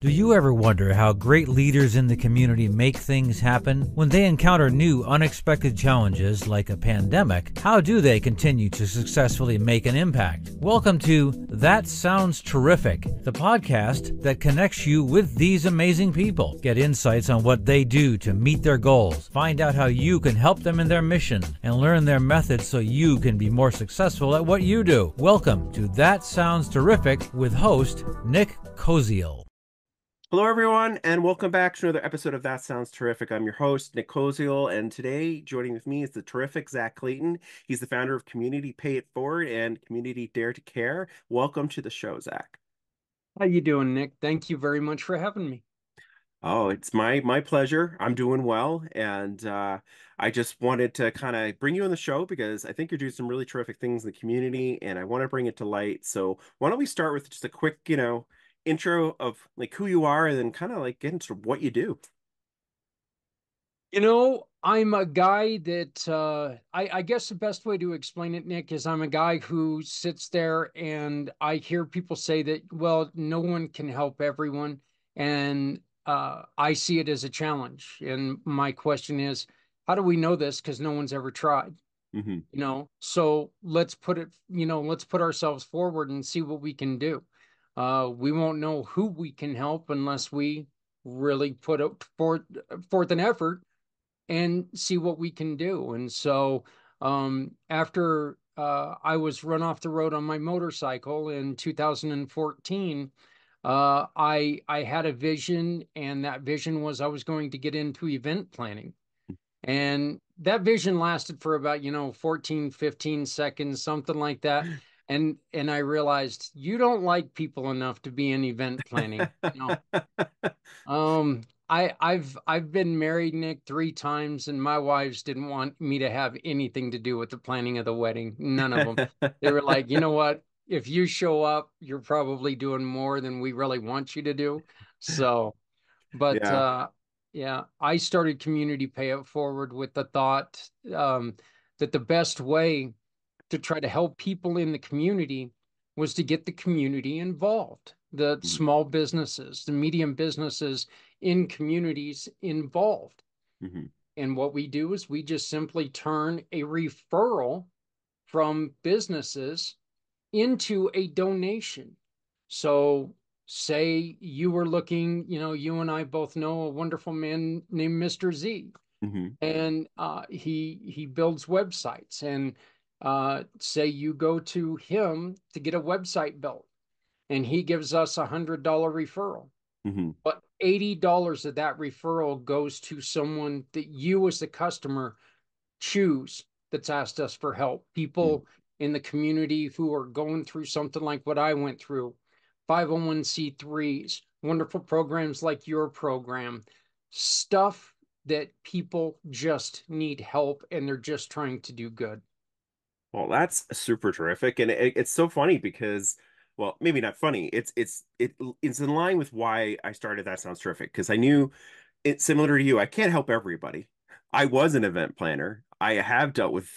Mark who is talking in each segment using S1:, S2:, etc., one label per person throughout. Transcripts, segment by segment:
S1: Do you ever wonder how great leaders in the community make things happen? When they encounter new, unexpected challenges like a pandemic, how do they continue to successfully make an impact? Welcome to That Sounds Terrific, the podcast that connects you with these amazing people. Get insights on what they do to meet their goals, find out how you can help them in their mission, and learn their methods so you can be more successful at what you do. Welcome to That Sounds Terrific with host Nick Koziol.
S2: Hello, everyone, and welcome back to another episode of That Sounds Terrific. I'm your host, Nick Koziol, and today joining with me is the terrific Zak Clayton. He's the founder of Community Pay It Forward and Community Dare to Care. Welcome to the show, Zak.
S3: How you doing, Nick? Thank you very much for having me.
S2: Oh, it's my pleasure. I'm doing well, and I just wanted to kind of bring you on the show because I think you're doing some really terrific things in the community, and I want to bring it to light. So why don't we start with just a quick, intro of like who you are and then kind of like get into what you do.
S3: I'm a guy that I guess the best way to explain it, Nick, is I'm a guy who sits there and I hear people say that, well, no one can help everyone. And I see it as a challenge. And my question is, how do we know this? Because no one's ever tried.
S2: Mm-hmm.
S3: So let's let's put ourselves forward and see what we can do. We won't know who we can help unless we really put forth an effort and see what we can do. And so after I was run off the road on my motorcycle in 2014, I had a vision, and that vision was I was going to get into event planning. And that vision lasted for about, 14, 15 seconds, something like that. And I realized you don't like people enough to be in event planning. Um, I've been married, Nick, 3 times, and my wives didn't want me to have anything to do with the planning of the wedding. None of them. They were like, you know what? If you show up, you're probably doing more than we really want you to do. So, but
S2: Yeah.
S3: yeah, I started Community Pay It Forward with the thought that the best way to try to help people in the community was to get the community involved, the small businesses, the medium businesses in communities involved.
S2: Mm-hmm.
S3: And what we do is we just simply turn a referral from businesses into a donation. So say you were looking, you and I both know a wonderful man named Mr. Z,
S2: Mm-hmm.
S3: and he builds websites. And say you go to him to get a website built, and he gives us $100 referral.
S2: Mm-hmm.
S3: But $80 of that referral goes to someone that you as the customer choose that's asked us for help. People in the community who are going through something like what I went through, 501c3s, wonderful programs like your program, stuff that people just need help and they're just trying to do good.
S2: Well, that's super terrific, and it's so funny because, well, maybe not funny. It's in line with why I started That Sounds Terrific because I knew it's similar to you. I can't help everybody. I was an event planner. I have dealt with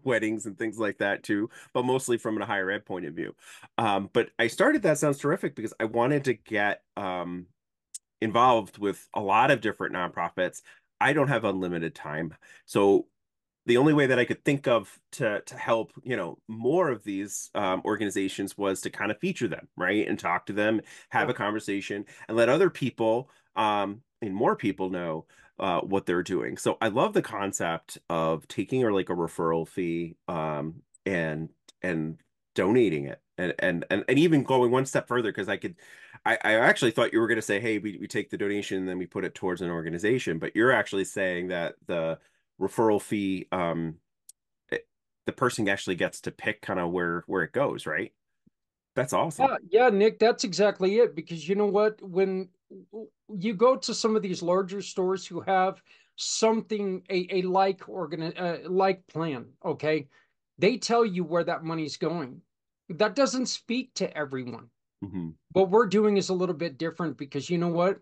S2: weddings and things like that too, but mostly from a higher ed point of view. But I started That Sounds Terrific because I wanted to get involved with a lot of different nonprofits. I don't have unlimited time, so the only way that I could think of to help, more of these organizations was to kind of feature them, right? And talk to them, have a conversation, and let other people and more people know what they're doing. So I love the concept of taking or like a referral fee and donating it. And even going one step further because I actually thought you were going to say, hey, we take the donation and then we put it towards an organization, but you're actually saying that the referral fee, the person actually gets to pick kind of where it goes, right? That's awesome.
S3: Yeah, Nick, that's exactly it. Because you know what? When you go to some of these larger stores who have something, a like plan, okay, they tell you where that money's going. That doesn't speak to everyone.
S2: Mm-hmm.
S3: What we're doing is a little bit different because you know what?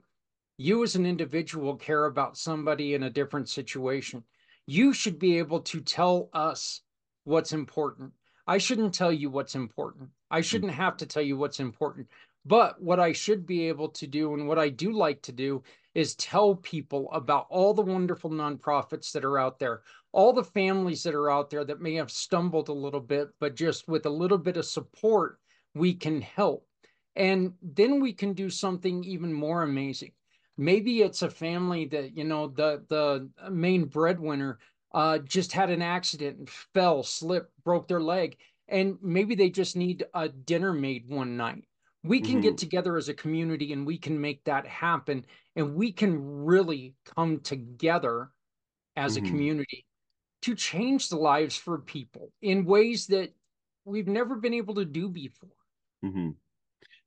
S3: You as an individual care about somebody in a different situation. You should be able to tell us what's important. I shouldn't tell you what's important. I shouldn't have to tell you what's important. But what I should be able to do, and what I do like to do, is tell people about all the wonderful nonprofits that are out there, all the families that are out there that may have stumbled a little bit, but just with a little bit of support, we can help. And then we can do something even more amazing. Maybe it's a family that, the main breadwinner just had an accident and fell, slipped, broke their leg. And maybe they just need a dinner made one night. We can
S2: Hmm.
S3: get together as a community and we can make that happen. And we can really come together as a
S2: Hmm.
S3: community to change the lives for people in ways that we've never been able to do before.
S2: Hmm.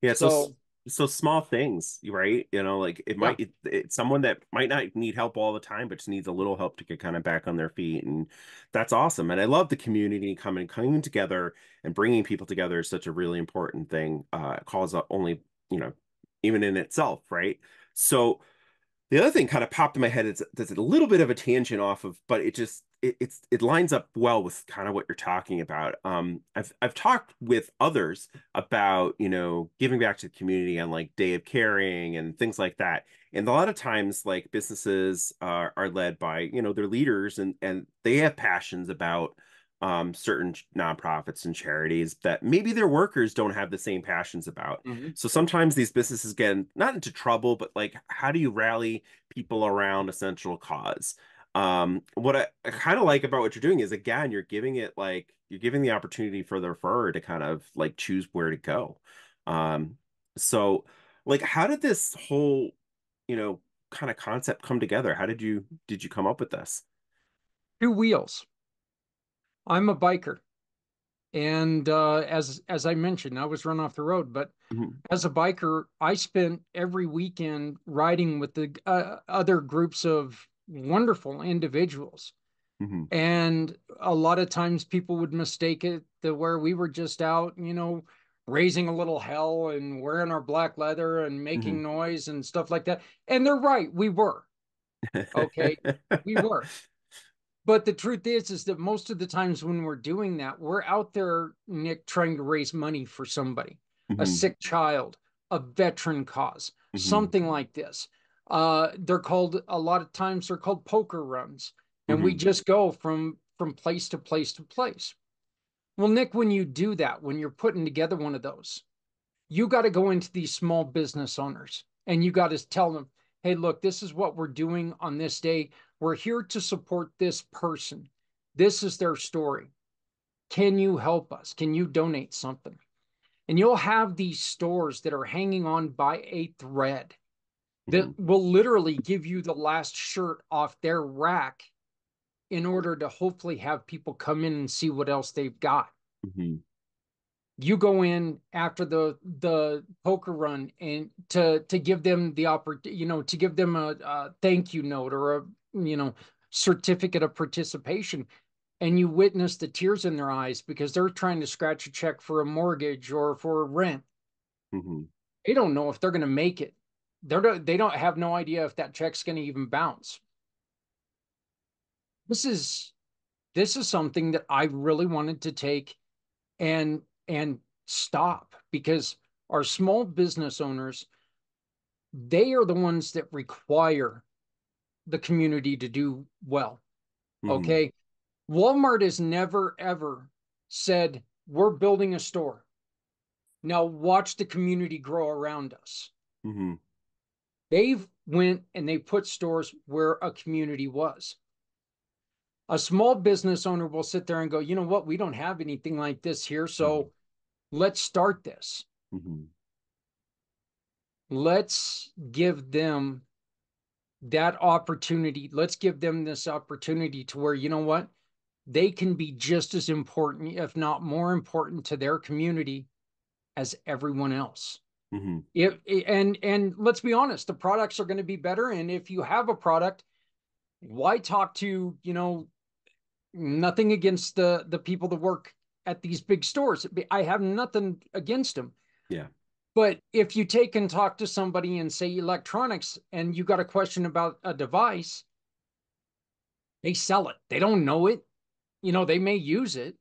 S2: Yeah,
S3: So,
S2: so small things, right? Like
S3: yeah.
S2: it's someone that might not need help all the time, but just needs a little help to get kind of back on their feet, and that's awesome. And I love the community coming together and bringing people together is such a really important thing. Cause only, you know, even in itself, right? So the other thing kind of popped in my head is there's a little bit of a tangent off of, but it lines up well with kind of what you're talking about. I've talked with others about, giving back to the community on like Day of Caring and things like that. And a lot of times like businesses are led by, their leaders, and they have passions about certain nonprofits and charities that maybe their workers don't have the same passions about.
S3: Mhm.
S2: So sometimes these businesses get not into trouble, but like, how do you rally people around a central cause? What I kind of like about what you're doing is, again, you're giving the opportunity for the referrer to kind of like choose where to go. Um, so like, how did this whole, you know, kind of concept come together? How did you come up with this?
S3: Two wheels. I'm a biker. And as I mentioned, I was run off the road, but
S2: Hmm.
S3: as a biker, I spent every weekend riding with the other groups of wonderful individuals.
S2: Hmm.
S3: And a lot of times people would mistake it to where we were just out, raising a little hell and wearing our black leather and
S2: Hmm.
S3: making noise and stuff like that. And they're right, we were. Okay. We were. But the truth is that most of the times when we're doing that, we're out there, Nick, trying to raise money for somebody, a
S2: Hmm.
S3: sick child, a veteran cause,
S2: Hmm.
S3: something like this. They're called a lot of times they're called poker runs, and we
S2: Hmm.
S3: just go from place to place to place. Well, Nick, when you do that, when you're putting together one of those, you got to go into these small business owners and you got to tell them, hey, look, this is what we're doing on this day. We're here to support this person. This is their story. Can you help us? Can you donate something? And you'll have these stores that are hanging on by a thread that
S2: Hmm.
S3: will literally give you the last shirt off their rack in order to hopefully have people come in and see what else they've got.
S2: Hmm.
S3: You go in after the poker run and to give them the to give them a thank you note or a certificate of participation, and you witness the tears in their eyes because they're trying to scratch a check for a mortgage or for rent.
S2: Hmm.
S3: They don't know if they're going to make it. They don't have no idea if that check's going to even bounce. This is this is something that I really wanted to take and stop, because our small business owners, they are the ones that require the community to do well.
S2: Hmm.
S3: Okay. Walmart has never ever said, we're building a store. Now watch the community grow around us.
S2: Hmm.
S3: They've went and they put stores where a community was. A small business owner will sit there and go, you know what? We don't have anything like this here.
S2: Hmm.
S3: So let's start this.
S2: Hmm.
S3: Let's give them that opportunity. Let's give them this opportunity to where, you know what? They can be just as important, if not more important, to their community as everyone else.
S2: Hmm.
S3: If and let's be honest, the products are going to be better. And if you have a product, why talk to, nothing against the people that work at these big stores. I have nothing against them.
S2: Yeah.
S3: But if you take and talk to somebody and say electronics and you got a question about a device, they sell it. They don't know it. They may use it.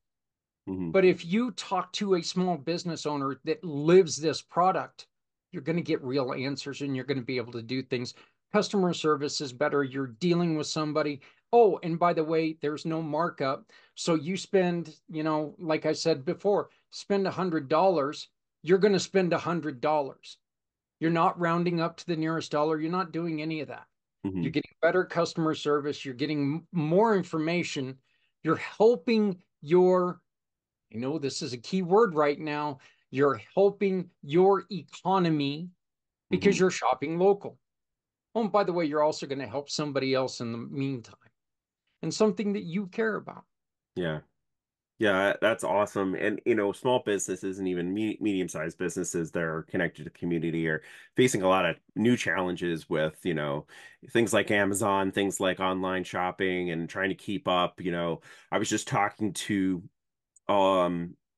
S2: Hmm.
S3: But if you talk to a small business owner that lives this product, you're going to get real answers and you're going to be able to do things. Customer service is better. You're dealing with somebody. Oh, and by the way, there's no markup. So you spend, like I said before, spend $100. You're going to spend $100. You're not rounding up to the nearest dollar. You're not doing any of that.
S2: Hmm.
S3: You're getting better customer service. You're getting more information. You're helping your, this is a key word right now. You're helping your economy because
S2: Hmm.
S3: you're shopping local. Oh, and by the way, you're also going to help somebody else in the meantime and something that you care about.
S2: Yeah. Yeah, that's awesome. And small businesses and even medium-sized businesses that are connected to the community are facing a lot of new challenges with, things like Amazon, things like online shopping and trying to keep up. I was just talking to a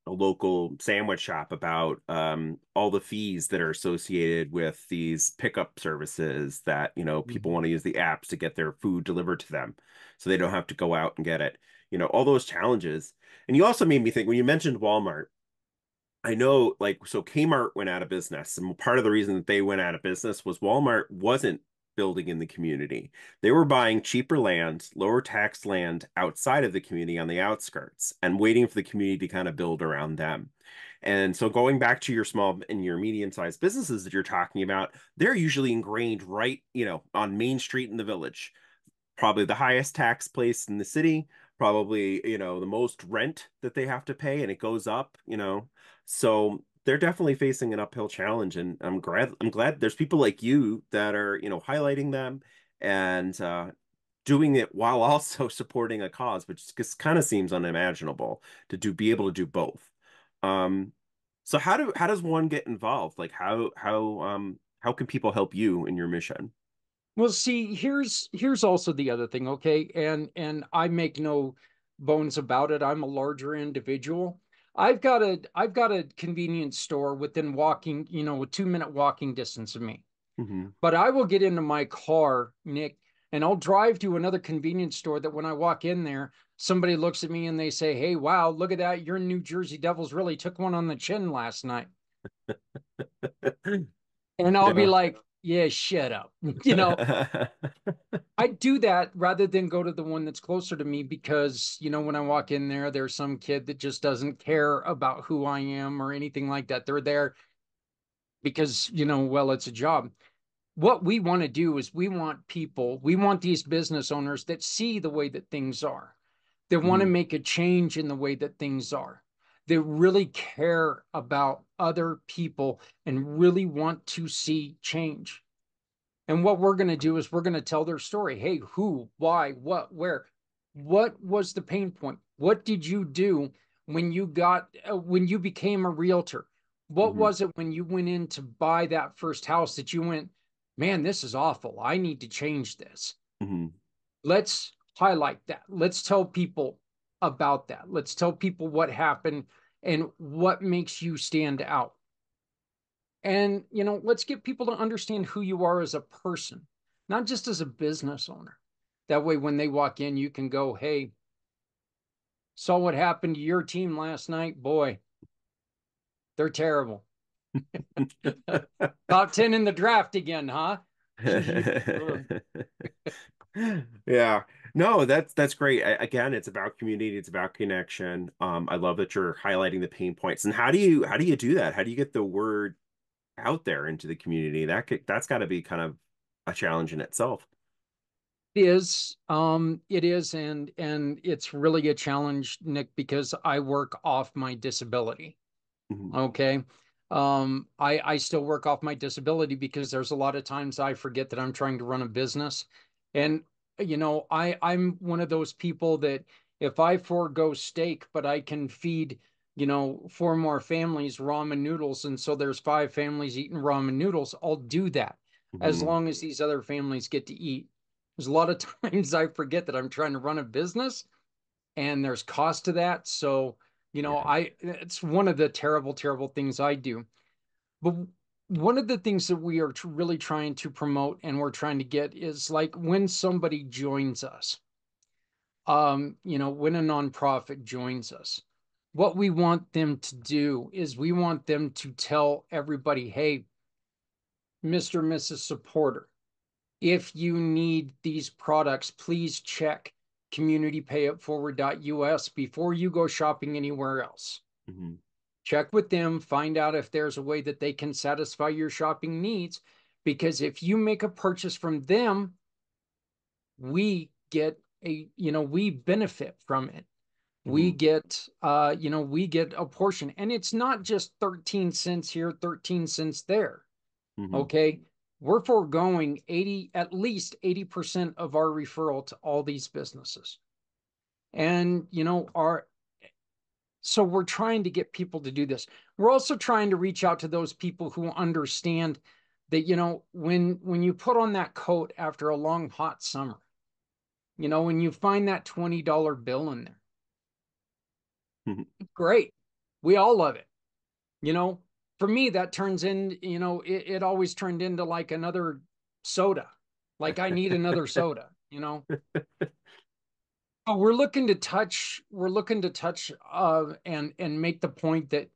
S2: local sandwich shop about all the fees that are associated with these pickup services that, people want to use the apps to get their food delivered to them so they don't have to go out and get it. All those challenges. And you also made me think when you mentioned Walmart, I know, like, so Kmart went out of business, and part of the reason that they went out of business was Walmart wasn't building in the community. They were buying cheaper land, lower tax land outside of the community on the outskirts and waiting for the community to kind of build around them. And so going back to your small and your medium-sized businesses that you're talking about, they're usually ingrained right, on Main Street in the village, probably the highest tax place in the city, probably, the most rent that they have to pay, and it goes up. So they're definitely facing an uphill challenge, and I'm glad there's people like you that are, highlighting them and doing it while also supporting a cause, which just kind of seems unimaginable to be able to do both. Um, so how does one get involved? Like how can people help you in your mission?
S3: Well, see, here's also the other thing, okay? And I make no bones about it. I'm a larger individual. I've got a convenience store within walking, a 2-minute walking distance of me.
S2: Hmm.
S3: But I will get into my car, Nick, and I'll drive to another convenience store that when I walk in there, somebody looks at me and they say, "Hey, wow, look at that. Your New Jersey Devils really took one on the chin last night." And I'll be
S2: Yeah.
S3: like, "Yeah, shut up." You know, I do that rather than go to the one that's closer to me because, when I walk in there, there's some kid that just doesn't care about who I am or anything like that. They're there because, well, it's a job. What we want to do is we want these business owners that see the way that things are, that want to
S2: Mhm.
S3: make a change in the way that things are, that really care about other people and really want to see change. And what we're going to do is we're going to tell their story. Hey, who, why, what, where? What was the pain point? What did you do when you became a realtor? What
S2: Mhm.
S3: was it when you went in to buy that first house that you went, man, this is awful. I need to change this.
S2: Mhm.
S3: Let's highlight that. Let's tell people about that. Let's tell people what happened and what makes you stand out. And, let's get people to understand who you are as a person, not just as a business owner. That way, when they walk in, you can go, "Hey, saw what happened to your team last night. Boy, they're terrible. Top 10 in the draft again, huh?"
S2: Yeah. No, that's great. Again, it's about community, it's about connection. I love that you're highlighting the pain points. And how do you do that? How do you get the word out there into the community? That's got to be kind of a challenge in itself.
S3: It is, and it's really a challenge, Nick, because I work off my disability.
S2: Mhm.
S3: Okay. I still work off my disability because there's a lot of times I forget that I'm trying to run a business. And, I'm one of those people that if I forego steak, but I can feed, 4 more families ramen noodles, and so there's 5 families eating ramen noodles, I'll do that as
S2: Mhm.
S3: long as these other families get to eat. There's a lot of times I forget that I'm trying to run a business and there's cost to that. So,
S2: Yeah.
S3: it's one of the terrible, terrible things I do. But one of the things that we are really trying to promote and we're trying to get is like when somebody joins us, when a nonprofit joins us, what we want them to do is we want them to tell everybody, hey, Mr. and Mrs. Supporter, if you need these products, please check communitypayitforward.us before you go shopping anywhere else.
S2: Mm-hmm.
S3: Check with them, find out if there's a way that they can satisfy your shopping needs. Because if you make a purchase from them, we get we benefit from it. We
S2: Mm-hmm.
S3: get, we get a portion. And it's not just 13 cents here, 13 cents there.
S2: Mm-hmm.
S3: Okay. We're foregoing at least 80% of our referral to all these businesses. And, so we're trying to get people to do this. We're also trying to reach out to those people who understand that, when you put on that coat after a long, hot summer, when you find that $20 bill in there,
S2: Mm-hmm.
S3: great. We all love it. For me, that turns in, it always turned into like another soda. Like I need another soda. But we're looking to touch and make the point that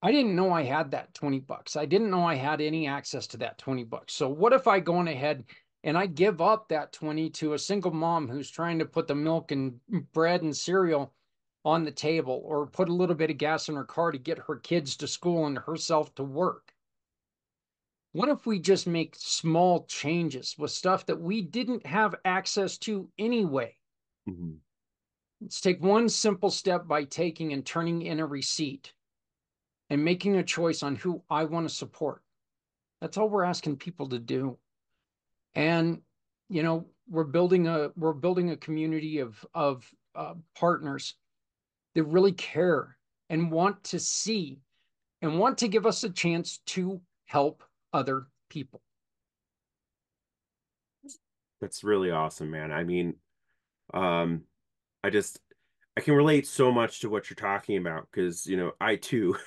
S3: I didn't know I had that $20. I didn't know I had any access to that $20. So what if I go on ahead and I give up that 20 to a single mom who's trying to put the milk and bread and cereal on the table, or put a little bit of gas in her car to get her kids to school and herself to work? What if we just make small changes with stuff that we didn't have access to anyway?
S2: Mm-hmm.
S3: Let's take one simple step by taking and turning in a receipt and making a choice on who I want to support. That's all we're asking people to do. And we're building a community of partners that really care and want to see and want to give us a chance to help other people.
S2: That's really awesome, man. I mean, um, I just I can relate so much to what you're talking about because, I too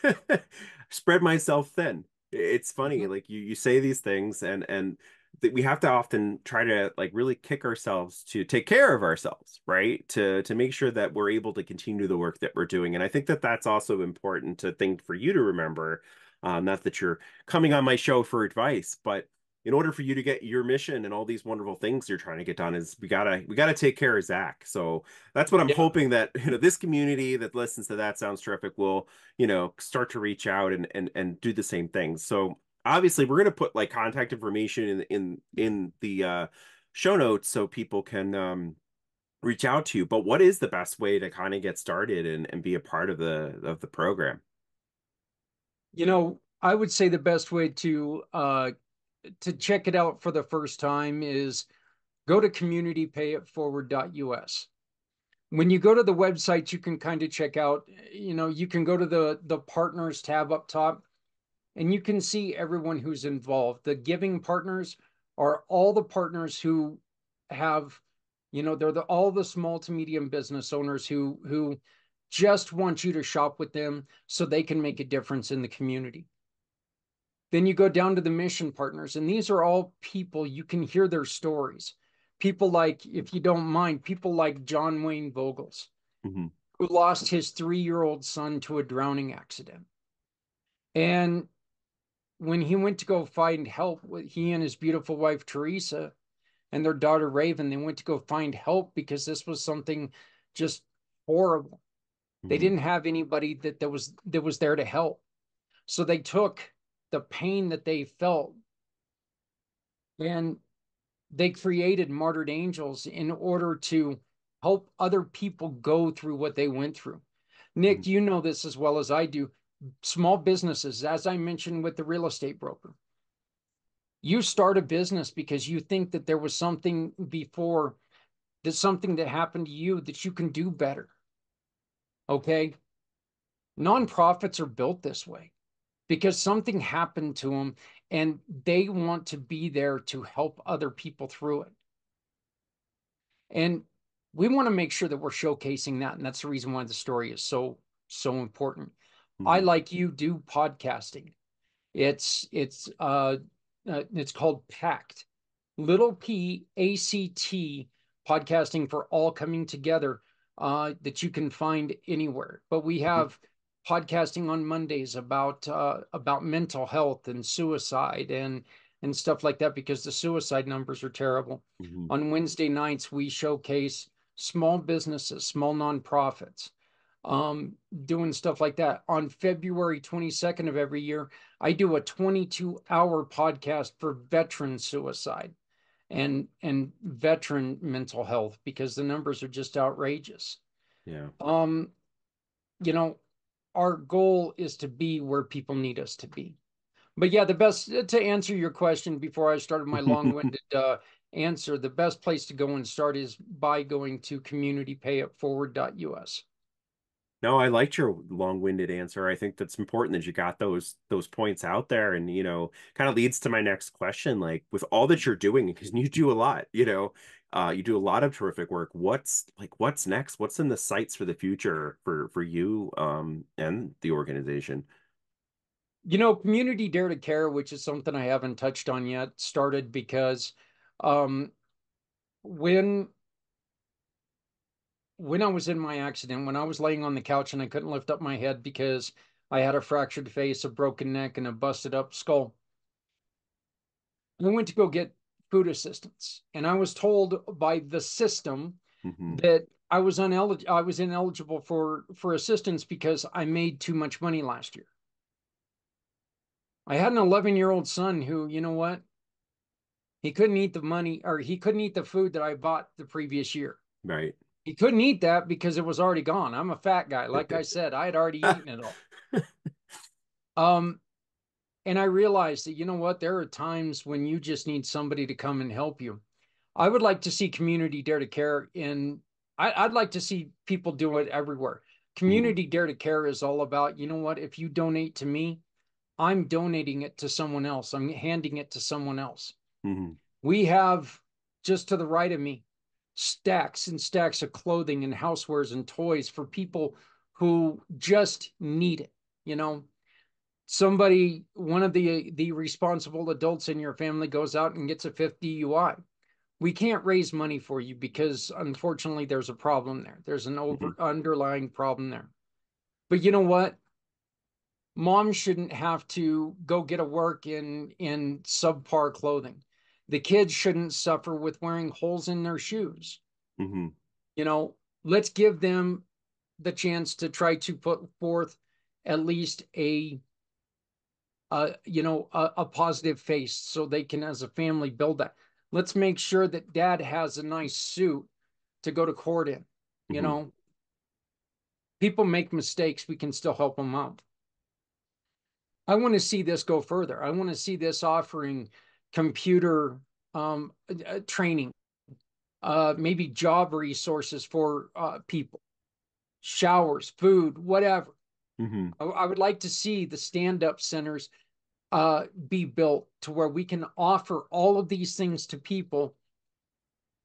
S2: spread myself thin. It's funny,
S3: Mhm.
S2: like you say these things and that we have to often try to like really kick ourselves to take care of ourselves, right? To make sure that we're able to continue the work that we're doing. And I think that that's also important to think for you to remember. Not that you're coming on my show for advice, but in order for you to get your mission and all these wonderful things you're trying to get done is we gotta take care of Zak. So that's what I'm
S3: Yeah.
S2: hoping that this community that listens to That Sounds Terrific will start to reach out and do the same things. So obviously we're gonna put like contact information in the show notes so people can reach out to you. But what is the best way to kind of get started and be a part of the program?
S3: I would say the best way to check it out for the first time is go to communitypayitforward.us. When you go to the website, you can kind of check out, you can go to the partners tab up top, and you can see everyone who's involved. The giving partners are all the partners who have, they're all the small to medium business owners who just want you to shop with them so they can make a difference in the community. Then you go down to the mission partners, and these are all people you can hear their stories. People like, if you don't mind, people like John Wayne Vogels,
S2: Mhm.
S3: who lost his 3-year-old son to a drowning accident. And when he went to go find help, he and his beautiful wife, Teresa, and their daughter, Raven, they went to go find help because this was something just horrible. They
S2: Mhm.
S3: didn't have anybody that was there to help. So they took the pain that they felt and they created martyred angels in order to help other people go through what they went through. Nick,
S2: Mhm.
S3: you know this as well as I do. Small businesses, as I mentioned with the real estate broker, you start a business because you think that there was something before, that something that happened to you that you can do better. Okay. Nonprofits are built this way because something happened to them and they want to be there to help other people through it. And we want to make sure that we're showcasing that. And that's the reason why the story is so important. I,
S2: Mhm.
S3: like you, do podcasting. It's called PACT, little P ACT, podcasting for all coming together, that you can find anywhere. But we
S2: Mhm.
S3: have podcasting on Mondays about mental health and suicide and stuff like that, because the suicide numbers are terrible.
S2: Hmm.
S3: On Wednesday nights, we showcase small businesses, small nonprofits, doing stuff like that. On February 22nd of every year, I do a 22-hour podcast for veteran suicide and veteran mental health, because the numbers are just outrageous.
S2: Yeah.
S3: Um, you know, our goal is to be where people need us to be. But yeah, the best to answer your question before I started my long-winded answer, the best place to go and start is by going to communitypayitforward.us.
S2: No, I liked your long-winded answer. I think that's important that you got those points out there, and kind of leads to my next question. Like, with all that you're doing, because you do a lot, you do a lot of terrific work. What's next? What's in the sights for the future for you and the organization?
S3: Community Dare to Care, which is something I haven't touched on yet, started because um, when when I was in my accident, when I was laying on the couch and I couldn't lift up my head because I had a fractured face, a broken neck, and a busted up skull, I went to go get food assistance. And I was told by the system
S2: Hmm.
S3: that I was ineligible for assistance because I made too much money last year. I had an 11-year-old son who, you know what? He couldn't eat the money, or he couldn't eat the food that I bought the previous year.
S2: Right.
S3: He couldn't eat that because it was already gone. I'm a fat guy. Like I said, I had already eaten it all. Um, and I realized that, you know what, there are times when you just need somebody to come and help you. I would like to see Community Dare to Care I'd like to see people do it everywhere.
S2: Hmm.
S3: Community Dare to Care is all about, you know what, if you donate to me, I'm donating it to someone else. I'm handing it to someone else.
S2: Hmm.
S3: We have, just to the right of me, stacks and stacks of clothing and housewares and toys for people who just need it. You know, one of the responsible adults in your family goes out and gets a fifth DUI. We can't raise money for you because unfortunately there's a problem there. There's an
S2: Hmm.
S3: underlying problem there. But you know what? Mom shouldn't have to go get a work in subpar clothing. The kids shouldn't suffer with wearing holes in their shoes.
S2: Hmm.
S3: Let's give them the chance to try to put forth at least a positive face so they can, as a family, build that. Let's make sure that dad has a nice suit to go to court in. You
S2: Hmm.
S3: know, people make mistakes. We can still help them out. I want to see this go further. I want to see this offering computer training, maybe job resources for people, showers, food, whatever.
S2: Hmm.
S3: I would like to see the stand-up centers be built to where we can offer all of these things to people,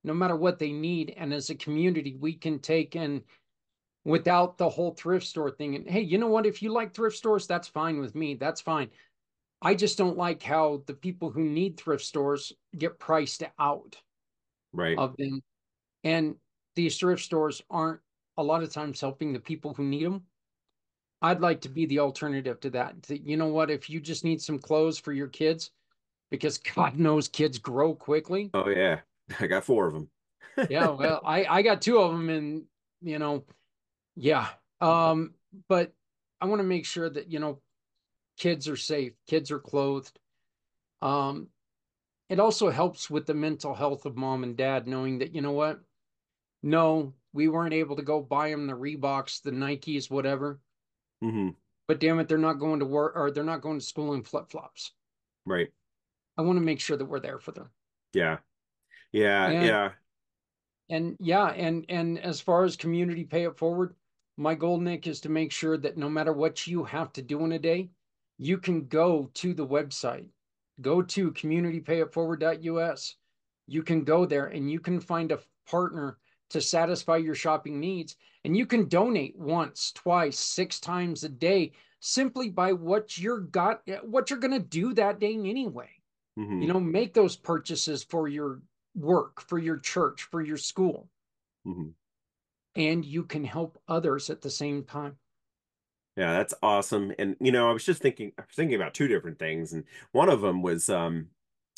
S3: no matter what they need. And as a community, we can take and without the whole thrift store thing. And hey, you know what? If you like thrift stores, that's fine with me. That's fine. I just don't like how the people who need thrift stores get priced out
S2: Right.
S3: of them. And these thrift stores aren't a lot of times helping the people who need them. I'd like to be the alternative to that. You know what? If you just need some clothes for your kids, because God knows kids grow quickly.
S2: Oh yeah. I got four of them.
S3: Yeah, well, I got two of them, and you know, yeah. But I want to make sure that, kids are safe, kids are clothed. Um, it also helps with the mental health of mom and dad, knowing that, you know what? No, we weren't able to go buy them the Reeboks, the Nikes, whatever.
S2: Hmm.
S3: But damn it, they're not going to work, or they're not going to school in flip-flops.
S2: Right.
S3: I want to make sure that we're there for them.
S2: Yeah. Yeah.
S3: And
S2: Yeah.
S3: and yeah, and as far as community pay it forward, my goal, Nick, is to make sure that no matter what you have to do in a day, you can go to the website, go to communitypayitforward.us. You can go there and you can find a partner to satisfy your shopping needs. And you can donate once, twice, six times a day simply by what you're going to do that day anyway.
S2: Hmm.
S3: Make those purchases for your work, for your church, for your school,
S2: Hmm.
S3: and you can help others at the same time.
S2: Yeah, that's awesome. And I was just thinking about two different things, and one of them was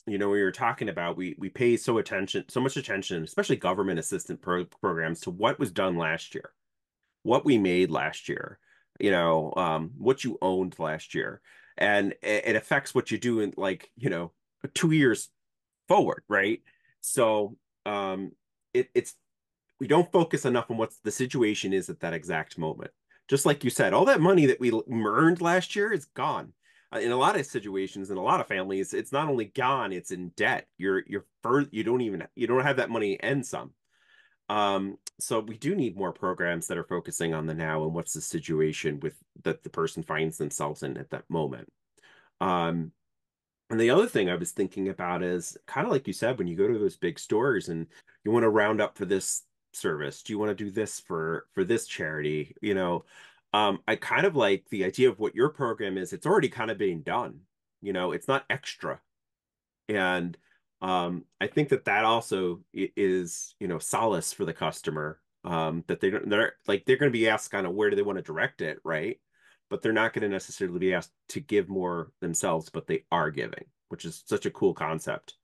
S2: we were talking about we pay so much attention, especially government assistant programs, to what was done last year, what we made last year, what you owned last year, and it affects what you do in, like, 2 years forward, right? So it's we don't focus enough on what the situation is at that exact moment. Just like you said, all that money that we earned last year is gone. In a lot of situations, in a lot of families, it's not only gone, it's in debt. You don't have that money and some. So we do need more programs that are focusing on the now and what's the situation with that the person finds themselves in at that moment. Um, and the other thing I was thinking about is kind of like you said, when you go to those big stores and you want to round up for this service, do you want to do this for this charity? I kind of like the idea of what your program is. It's already kind of being done. It's not extra. And I think that also is, solace for the customer. That they're going to be asked kind of where do they want to direct it, right? But they're not going to necessarily be asked to give more themselves, but they are giving, which is such a cool concept.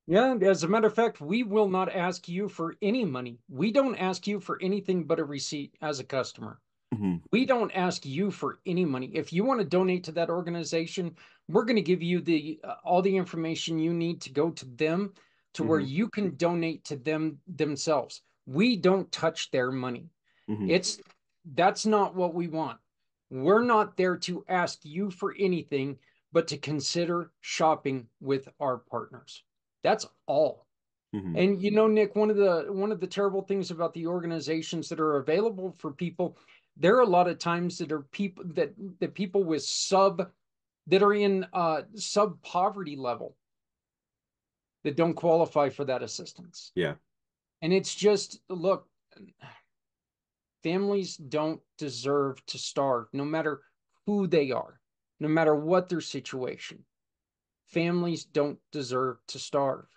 S3: Yeah, as a matter of fact, we will not ask you for any money. We don't ask you for anything but a receipt as a customer.
S2: Hmm.
S3: We don't ask you for any money. If you want to donate to that organization, we're going to give you the all the information you need to go to them to where
S2: Hmm.
S3: you can donate to them themselves. We don't touch their money.
S2: Hmm.
S3: It's That's not what we want. We're not there to ask you for anything but to consider shopping with our partners. That's all.
S2: Hmm.
S3: And Nick, one of the terrible things about the organizations that are available for people, there are a lot of times that are people that people with that are in sub poverty level that don't qualify for that assistance.
S2: Yeah.
S3: And it's just, look, families don't deserve to starve, no matter who they are, no matter what their situation. Families don't deserve to starve.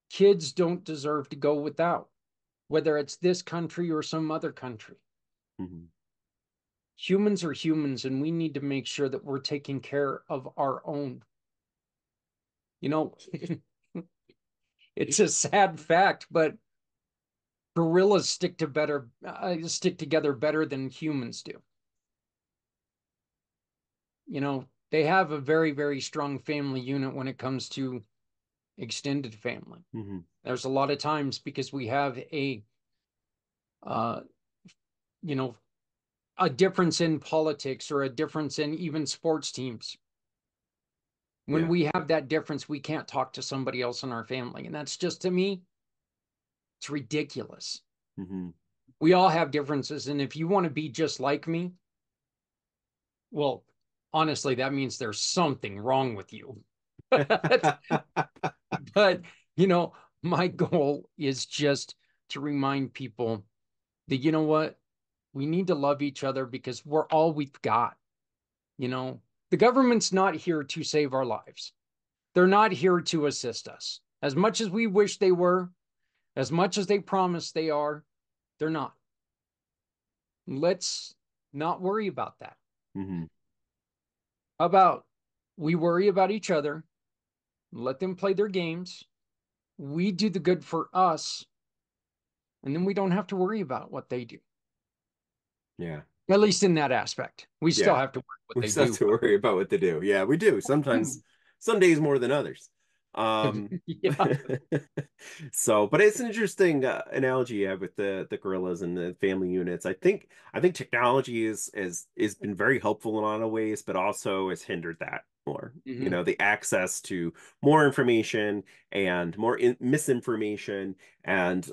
S3: Kids don't deserve to go without, whether it's this country or some other country.
S2: Hmm.
S3: Humans are humans, and we need to make sure that we're taking care of our own. You know, it's a sad fact, but gorillas stick together better than humans do. They have a very, very strong family unit when it comes to extended family.
S2: Hmm.
S3: There's a lot of times because we have uh, you know, a difference in politics or a difference in even sports teams. When
S2: Yeah.
S3: we have that difference, we can't talk to somebody else in our family. And that's just, to me, it's ridiculous.
S2: Hmm.
S3: We all have differences. And if you want to be just like me, well, honestly, that means there's something wrong with you. But, you know, my goal is just to remind people that, you know what? We need to love each other because we're all we've got. You know, the government's not here to save our lives. They're not here to assist us. As much as we wish they were, as much as they promise they are, they're not. Let's not worry about that.
S2: Hmm.
S3: How about we worry about each other, let them play their games, we do the good for us, and then we don't have to worry about what they do.
S2: Yeah.
S3: At least in that aspect. We still
S2: Yeah.
S3: have to worry what
S2: We
S3: they
S2: still have
S3: do.
S2: to worry about what to do. Yeah, we do. Sometimes, some days more than others. Um,
S3: Yeah.
S2: but it's an interesting analogy you have with the gorillas and the family units. I think technology is been very helpful in a lot of ways, but also has hindered that more.
S3: Mm-hmm.
S2: The access to more information and more misinformation and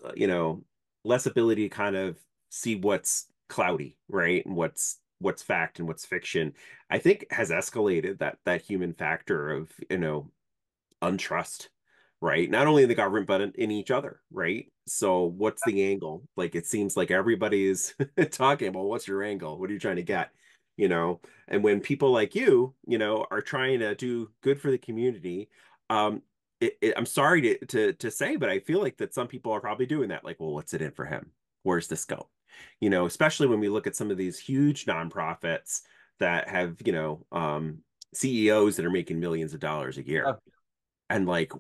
S2: less ability to kind of see what's cloudy, right? And what's fact and what's fiction, I think has escalated that human factor of, untrust, right? Not only in the government, but in each other, right? So what's the angle? Like it seems like everybody is talking about what's your angle? What are you trying to get? And when people like are trying to do good for the community, um, I'm sorry to say, but I feel like that some people are probably doing that. Like, well, what's it in for him? Where's this go? especially when we look at some of these huge nonprofits that have, CEOs that are making millions of dollars a year. And like,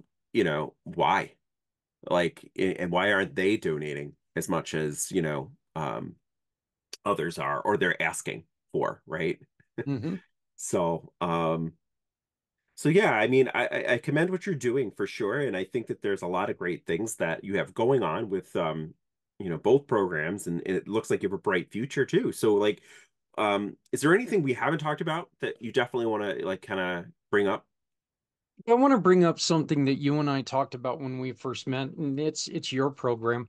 S2: why? Like, and why aren't they donating as much as, others are, or they're asking for, right?
S3: Mm-hmm.
S2: So, so yeah, I mean, I commend what you're doing for sure, and I think that there's a lot of great things that you have going on with both programs, and it looks like you have a bright future too. So like, is there anything we haven't talked about that you definitely want to like kind of bring up?
S3: I want to bring up something that you and I talked about when we first met, and it's your program.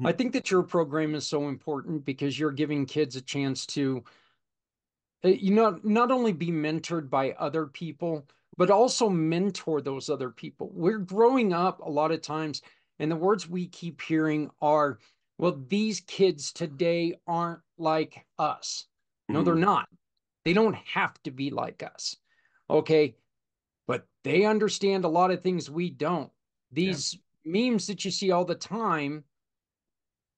S3: I
S2: Mhm.
S3: think that your program is so important because you're giving kids a chance to not only be mentored by other people, but also mentor those other people. We're growing up a lot of times, and the words we keep hearing are, well, these kids today aren't like us. No, they're
S2: Mhm.
S3: not. They don't have to be like us. Okay. But they understand a lot of things we don't.
S2: Yeah.
S3: These memes that you see all the time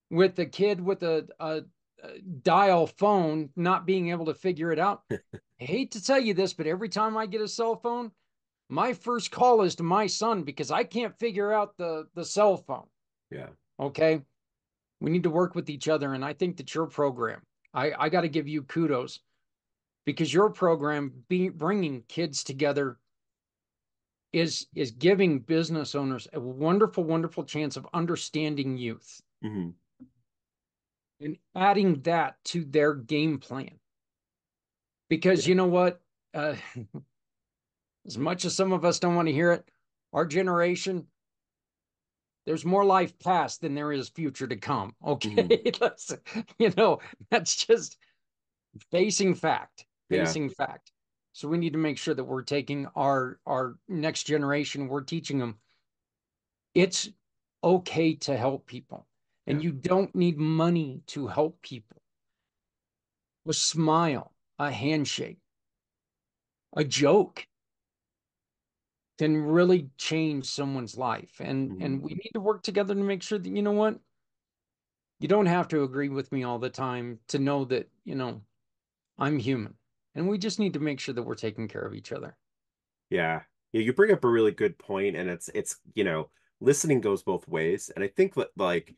S3: with the kid with a dial phone not being able to figure it out. I hate to tell you this, but every time I get a cell phone, my first call is to my son because I can't figure out the cell phone.
S2: Yeah.
S3: Okay. We need to work with each other. And I think that your program, I got to give you kudos because your program bringing kids together is giving business owners a wonderful, wonderful chance of understanding youth
S2: Mhm.
S3: and adding that to their game plan. Because
S2: Yeah.
S3: you know what? Uh, as much as some of us don't want to hear it, our generation, there's more life past than there is future to come.
S2: Mhm.
S3: Okay. You know, that's just facing fact,
S2: Yeah.
S3: facing fact. So we need to make sure that we're taking our next generation, we're teaching them it's okay to help people. And
S2: Yeah.
S3: you don't need money to help people. A smile, a handshake, a joke can really change someone's life. And
S2: Mhm.
S3: we need to work together to make sure that, you know what? You don't have to agree with me all the time to know that, I'm human. And we just need to make sure that we're taking care of each other.
S2: Yeah. Yeah, you bring up a really good point, and it's, listening goes both ways. And I think that like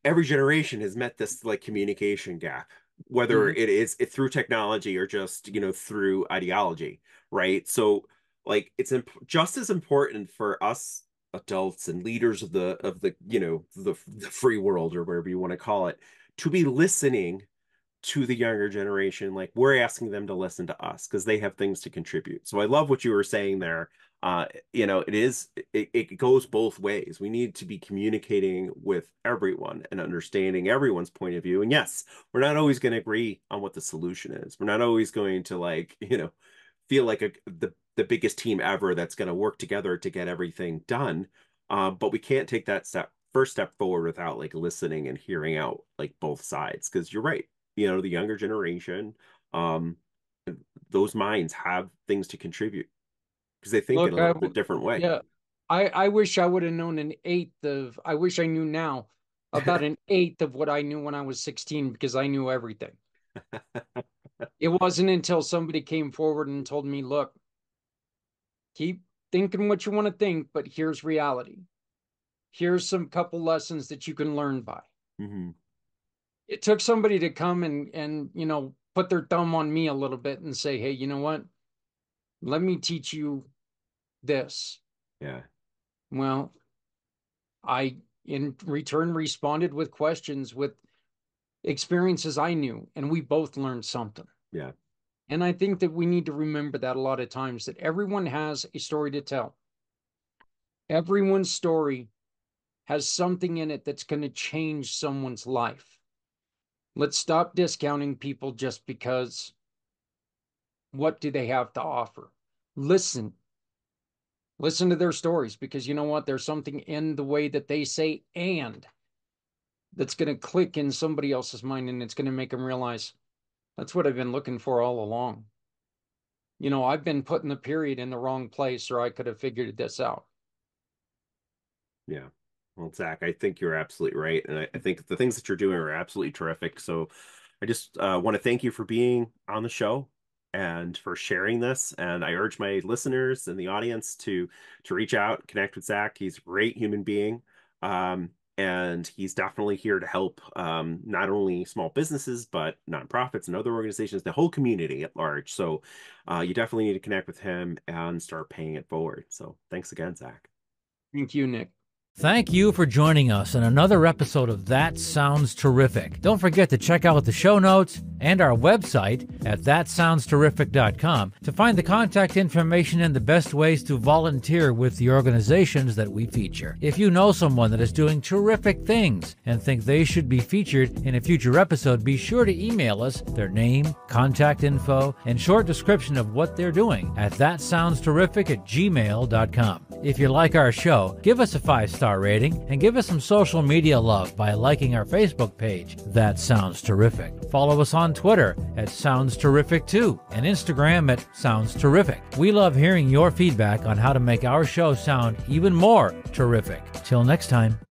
S2: every generation has met this like communication gap, whether
S3: Mhm.
S2: it is through technology or just, through ideology, right? So like it's just as important for us adults and leaders of the, the free world or whatever you want to call it, to be listening to the younger generation. Like we're asking them to listen to us because they have things to contribute. So I love what you were saying there. It goes both ways. We need to be communicating with everyone and understanding everyone's point of view. And yes, we're not always going to agree on what the solution is. We're not always going to like, feel like the biggest team ever that's going to work together to get everything done. But we can't take that first step forward without like listening and hearing out like both sides. Because you're right, the younger generation, um, those minds have things to contribute because they think in
S3: Look,
S2: a little bit different way.
S3: yeah, I wish I would have known I wish I knew now about an eighth of what I knew when I was 16 because I knew everything. It wasn't until somebody came forward and told me, look, keep thinking what you want to think, but here's reality. Here's some couple lessons that you can learn by.
S2: Hmm.
S3: It took somebody to come and put their thumb on me a little bit and say, hey, you know what? Let me teach you this.
S2: Yeah,
S3: Well, I in return responded with questions with experiences I knew, and we both learned something.
S2: yeah,
S3: And I think that we need to remember that a lot of times that everyone has a story to tell. Everyone's story has something in it that's going to change someone's life. Let's stop discounting people just because what do they have to offer? Listen, listen to their stories because you know what? There's something in the way that they say and that's going to click in somebody else's mind and it's going to make them realize that's what I've been looking for all along. I've been putting the period in the wrong place or I could have figured this out.
S2: yeah. Well, Zach, I think you're absolutely right. And I think the things that you're doing are absolutely terrific. So I just want to thank you for being on the show and for sharing this. And I urge my listeners and the audience to reach out, connect with Zach. He's a great human being. And he's definitely here to help not only small businesses, but nonprofits and other organizations, the whole community at large. So you definitely need to connect with him and start paying it forward. So thanks again, Zach.
S3: Thank you, Nick.
S1: Thank you for joining us in another episode of That Sounds Terrific. Don't forget to check out the show notes and our website at thatsoundsterrific.com to find the contact information and the best ways to volunteer with the organizations that we feature. If you know someone that is doing terrific things and think they should be featured in a future episode, be sure to email us their name, contact info, and short description of what they're doing at thatsoundsterrific@gmail.com. If you like our show, give us a 5-star rating and give us some social media love by liking our Facebook page, That Sounds Terrific. Follow us on Twitter at Sounds Terrific 2 and Instagram at Sounds Terrific. We love hearing your feedback on how to make our show sound even more terrific. Till next time.